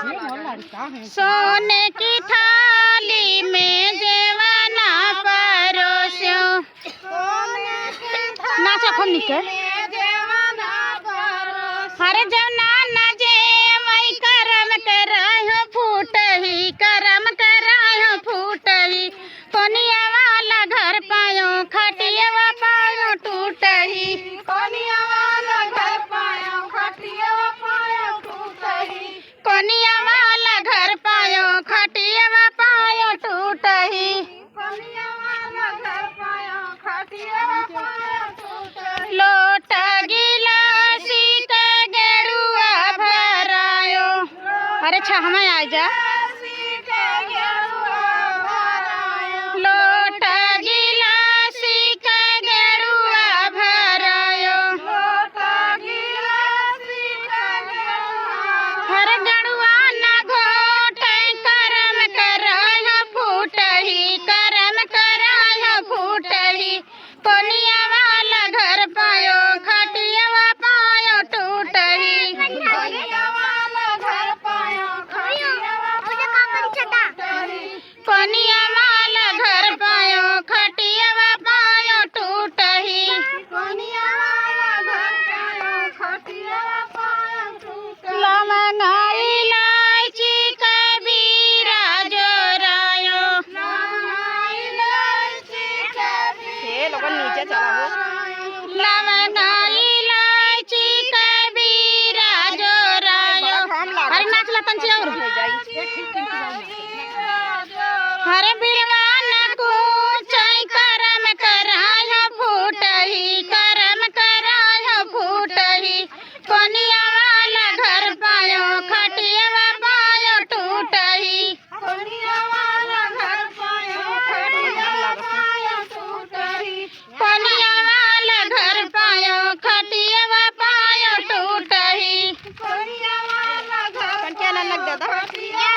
सोने की थाली में जेवना परोसो नाचा खन्नी के अरे जब नाना जे वही करम करायो फूटही करम करायो फूटही कोनिया वाला घर पायो खटिया पायो टूटही कोनिया वाला घर पायो खटिया पायो टूटही कोनिया वाला घर पायो खटिया पायो टूटही कोनिया वाला घर पायो खटिया पायो टूटही लोट गिलासी के गेड़ुआ भरायो अरे छा हमें आ जा लोट गिलासी के गेड़ुआ भरायो हर गड़ुआ ना घोटे करम करायो फूटही करम करायो फूटही कोनिया वाला घर पायो खटिया पायो टूटही कोनिया वाला घर पायो कोनिया वाला घर पायो खटिया पायो टूटही कोनिया वाला घर पायो खटिया पायो टूटही लवंगा इलायची कबीरा जोरायो इलायची कबीरा लोगों नीचे चला हो लवंगा इलायची कबीरा जोरायो अरे नाच ला तंची और हरे बिरवान कुचाई करम करायो फूटही करम करायो फूटही कोनिया वाला घर पायो खटिया पायो टूटही कोनिया वाला घर पायो खटिया पायो टूटही कोनिया वाला घर पायो खटिया पायो टूटही कोनिया वाला घर क्या लग जाता